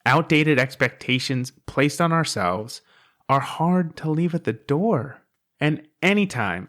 Outdated expectations placed on ourselves are hard to leave at the door. And anytime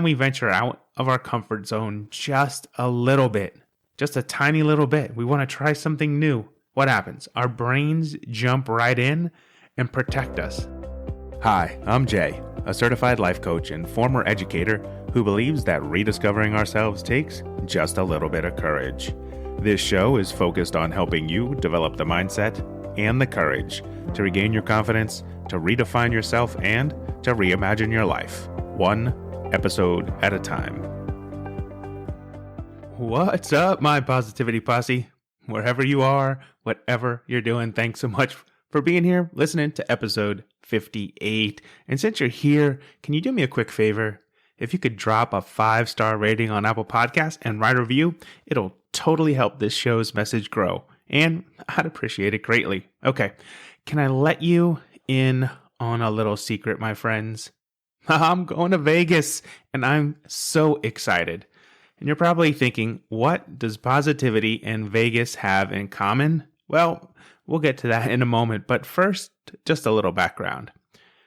we venture out of our comfort zone just a little bit, just a tiny little bit, we want to try something new. What happens? Our brains jump right in and protect us. Hi, I'm Jay, a certified life coach and former educator who believes that rediscovering ourselves takes just a little bit of courage. This show is focused on helping you develop the mindset and the courage to regain your confidence, to redefine yourself, and to reimagine your life, one episode at a time. What's up, my positivity posse? Wherever you are, whatever you're doing, thanks so much for being here, listening to episode 58. And since you're here, can you do me a quick favor? If you could drop a 5-star rating on Apple Podcasts and write a review, it'll totally help this show's message grow. And I'd appreciate it greatly. Okay, can I let you in on a little secret, my friends? I'm going to Vegas, and I'm so excited. And you're probably thinking, what does positivity and Vegas have in common? Well, we'll get to that in a moment, but first, just a little background.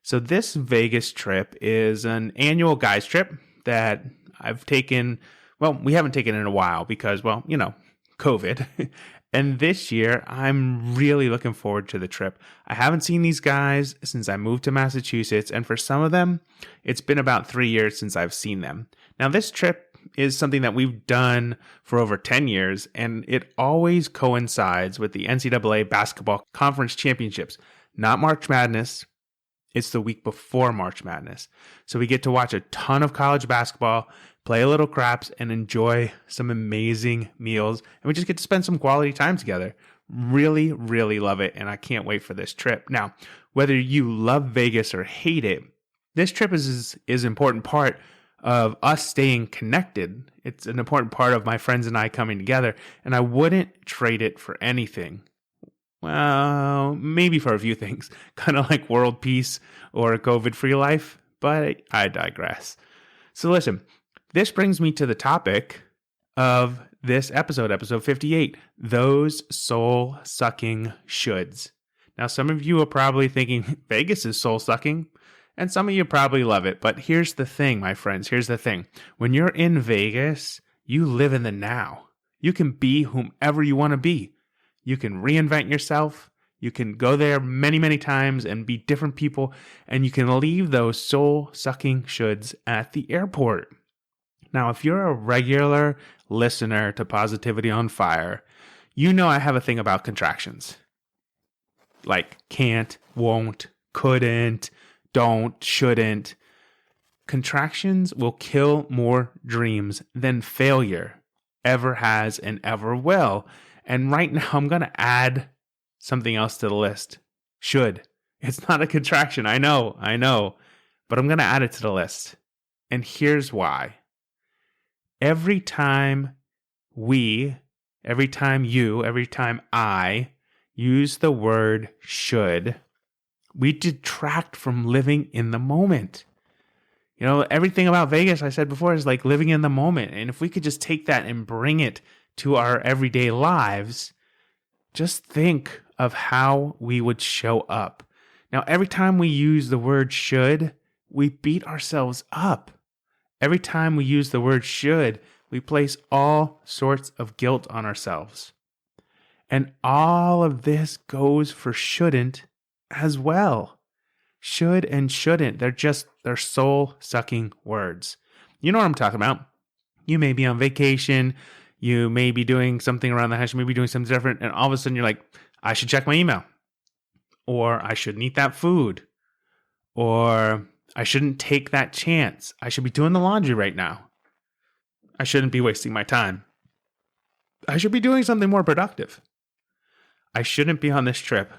So this Vegas trip is an annual guys trip that I've taken, well, we haven't taken in a while because, well, you know, COVID. And this year, I'm really looking forward to the trip. I haven't seen these guys since I moved to Massachusetts, and for some of them, it's been about 3 years since I've seen them. Now, this trip is something that we've done for over 10 years, and it always coincides with the NCAA Basketball Conference Championships. Not March Madness, it's the week before March Madness. So we get to watch a ton of college basketball, play a little craps, and enjoy some amazing meals. And we just get to spend some quality time together. Really, really love it, and I can't wait for this trip. Now, whether you love Vegas or hate it, this trip is an important part of us staying connected. It's an important part of my friends and I coming together, and I wouldn't trade it for anything. Well, maybe for a few things, kind of like world peace or a COVID-free life, but I digress. So listen, this brings me to the topic of this episode 58, those soul-sucking shoulds. Now, some of you are probably thinking Vegas is soul-sucking, and some of you probably love it, but here's the thing, my friends, here's the thing. When you're in Vegas, you live in the now. You can be whomever you want to be. You can reinvent yourself. You can go there many, many times and be different people, and you can leave those soul-sucking shoulds at the airport. Now, if you're a regular listener to Positivity on Fire, you know I have a thing about contractions. Like can't, won't, couldn't, don't, shouldn't. Contractions will kill more dreams than failure ever has and ever will. And right now, I'm going to add something else to the list. Should. It's not a contraction. I know. But I'm going to add it to the list. And here's why. Every time you, every time I use the word should, we detract from living in the moment. You know, everything about Vegas, I said before, is like living in the moment. And if we could just take that and bring it to our everyday lives, just think of how we would show up. Now, every time we use the word should, we beat ourselves up. Every time we use the word should, we place all sorts of guilt on ourselves. And all of this goes for shouldn't as well. Should and shouldn't, they're soul-sucking words. You know what I'm talking about. You may be on vacation, you may be doing something around the house, you may be doing something different, and all of a sudden you're like, I should check my email. Or I shouldn't eat that food. Or I shouldn't take that chance. I should be doing the laundry right now. I shouldn't be wasting my time. I should be doing something more productive. I shouldn't be on this trip.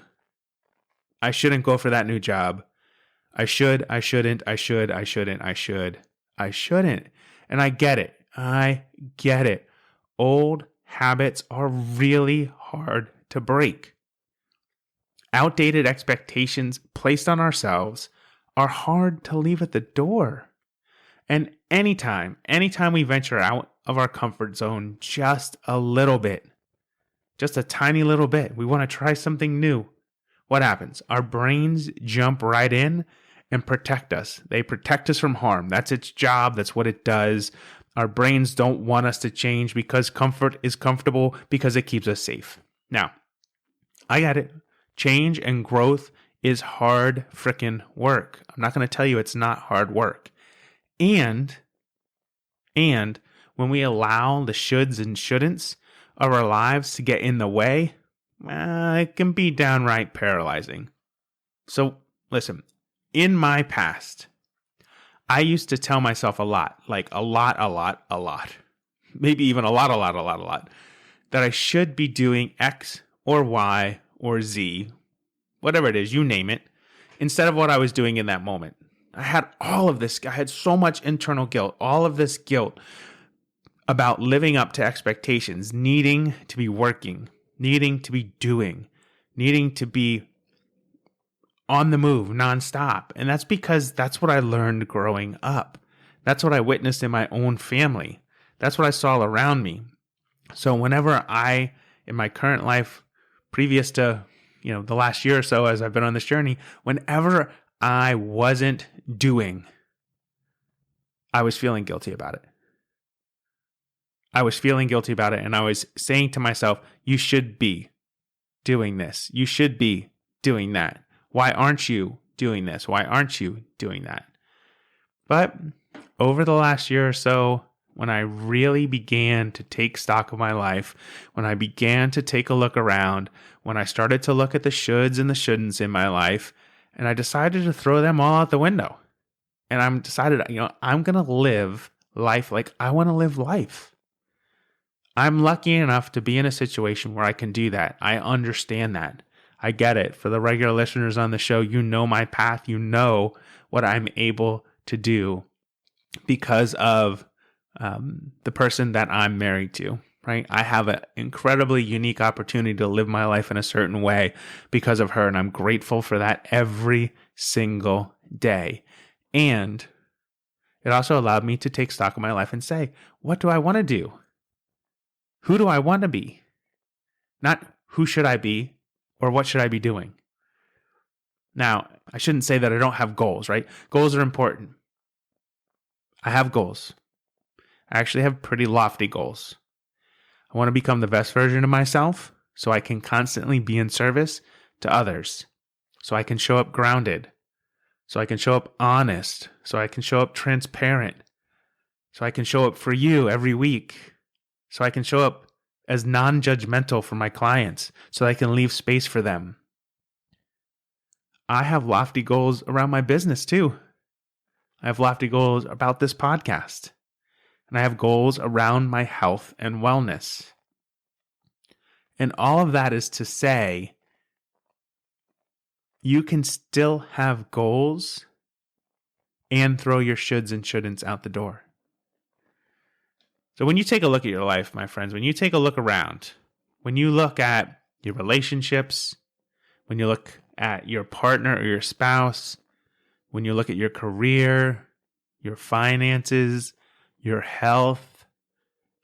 I shouldn't go for that new job. I shouldn't. And I get it. Old habits are really hard to break. Outdated expectations placed on ourselves are hard to leave at the door. And anytime we venture out of our comfort zone just a little bit, just a tiny little bit. We want to try something new. What happens? Our brains jump right in and protect us. They protect us from harm. That's its job. That's what it does. Our brains don't want us to change because comfort is comfortable, because it keeps us safe. Now, I got it. Change and growth is hard frickin' work. I'm not going to tell you it's not hard work. And when we allow the shoulds and shouldn'ts of our lives to get in the way, it can be downright paralyzing. So listen, in my past, I used to tell myself a lot, like a lot, maybe even a lot, that I should be doing X or Y or Z, whatever it is, you name it, instead of what I was doing in that moment. I had all of this. I had so much internal guilt, all of this guilt about living up to expectations, needing to be working, needing to be doing, needing to be on the move nonstop. And that's because that's what I learned growing up. That's what I witnessed in my own family. That's what I saw around me. So whenever in my current life, previous to, the last year or so as I've been on this journey, whenever I wasn't doing, I was feeling guilty about it. And I was saying to myself, you should be doing this. You should be doing that. Why aren't you doing this? Why aren't you doing that? But over the last year or so, when I really began to take stock of my life, when I began to take a look around, when I started to look at the shoulds and the shouldn'ts in my life, and I decided to throw them all out the window. And I'm decided, I'm going to live life like I want to live life. I'm lucky enough to be in a situation where I can do that. I understand that. I get it. For the regular listeners on the show, you know my path. You know what I'm able to do because of the person that I'm married to, right? I have an incredibly unique opportunity to live my life in a certain way because of her, and I'm grateful for that every single day. And it also allowed me to take stock of my life and say, what do I want to do? Who do I want to be? Not who should I be or what should I be doing? Now, I shouldn't say that I don't have goals, right? Goals are important. I have goals. I actually have pretty lofty goals. I want to become the best version of myself so I can constantly be in service to others, so I can show up grounded, so I can show up honest, so I can show up transparent, so I can show up for you every week, so I can show up as non-judgmental for my clients, so I can leave space for them. I have lofty goals around my business too. I have lofty goals about this podcast. And I have goals around my health and wellness. And all of that is to say, you can still have goals and throw your shoulds and shouldn'ts out the door. So when you take a look at your life, my friends, when you take a look around, when you look at your relationships, when you look at your partner or your spouse, when you look at your career, your finances, your health,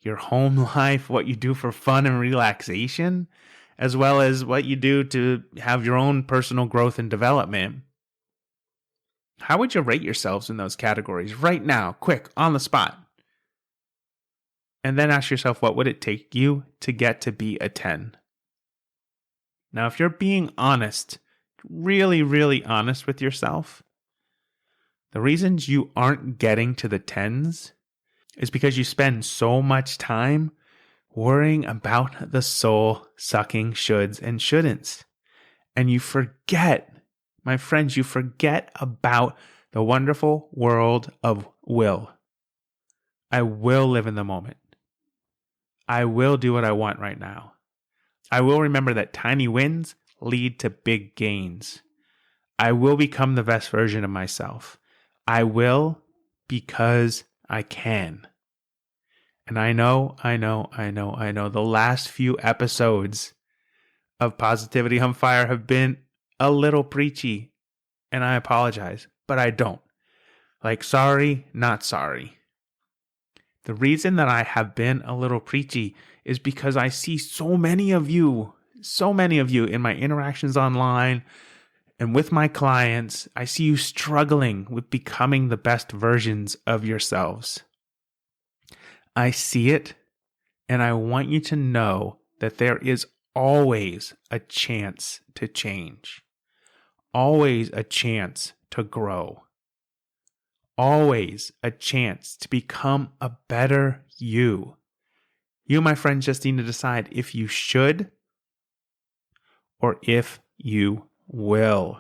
your home life, what you do for fun and relaxation, as well as what you do to have your own personal growth and development, how would you rate yourselves in those categories right now, quick, on the spot? And then ask yourself, what would it take you to get to be a 10? Now, if you're being honest, really, really honest with yourself, the reasons you aren't getting to the 10s is because you spend so much time worrying about the soul-sucking shoulds and shouldn'ts. And you forget, my friends, you forget about the wonderful world of will. I will live in the moment. I will do what I want right now. I will remember that tiny wins lead to big gains. I will become the best version of myself. I will because I can. And I know, the last few episodes of Positivity on Fire have been a little preachy, and I apologize, but I don't. Like, sorry, not sorry. The reason that I have been a little preachy is because I see so many of you in my interactions online and with my clients. I see you struggling with becoming the best versions of yourselves. I see it, and I want you to know that there is always a chance to change, always a chance to grow, always a chance to become a better you. You, my friend, just need to decide if you should or if you will.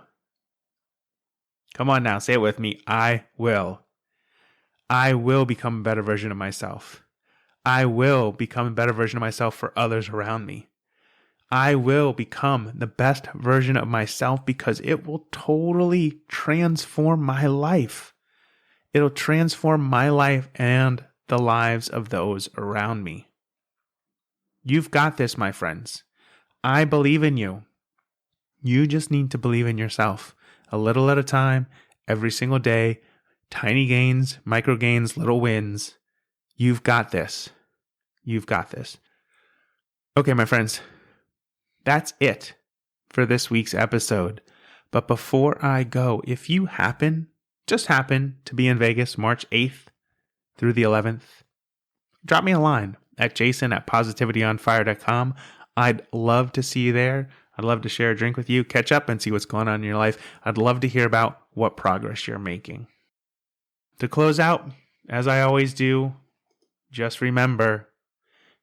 Come on now, say it with me. I will. I will become a better version of myself. I will become a better version of myself for others around me. I will become the best version of myself because it will totally transform my life. It'll transform my life and the lives of those around me. You've got this, my friends. I believe in you. You just need to believe in yourself. A little at a time, every single day, tiny gains, micro gains, little wins. You've got this. You've got this. Okay, my friends, that's it for this week's episode. But before I go, if you just happen to be in Vegas March 8th through the 11th, drop me a line at jason@positivityonfire.com. I'd love to see you there. I'd love to share a drink with you, catch up, and see what's going on in your life. I'd love to hear about what progress you're making. To close out, as I always do, just remember,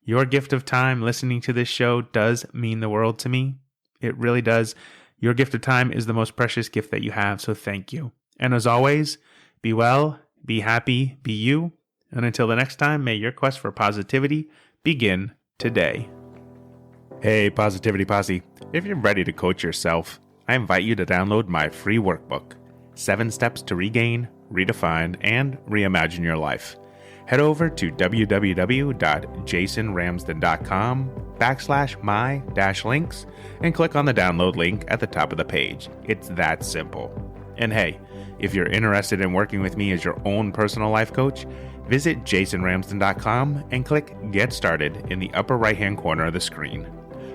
your gift of time listening to this show does mean the world to me. It really does. Your gift of time is the most precious gift that you have, so thank you. And as always, be well, be happy, be you. And until the next time, may your quest for positivity begin today. Hey, Positivity Posse. If you're ready to coach yourself, I invite you to download my free workbook, 7 Steps to Regain, Redefine, and Reimagine Your Life. Head over to www.jasonramsden.com/my-links and click on the download link at the top of the page. It's that simple. And hey, if you're interested in working with me as your own personal life coach, visit jasonramsden.com and click Get Started in the upper right-hand corner of the screen.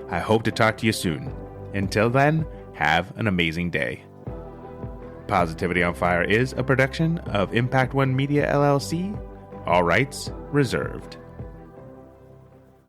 I hope to talk to you soon. Until then, have an amazing day. Positivity on Fire is a production of Impact One Media LLC. All rights reserved.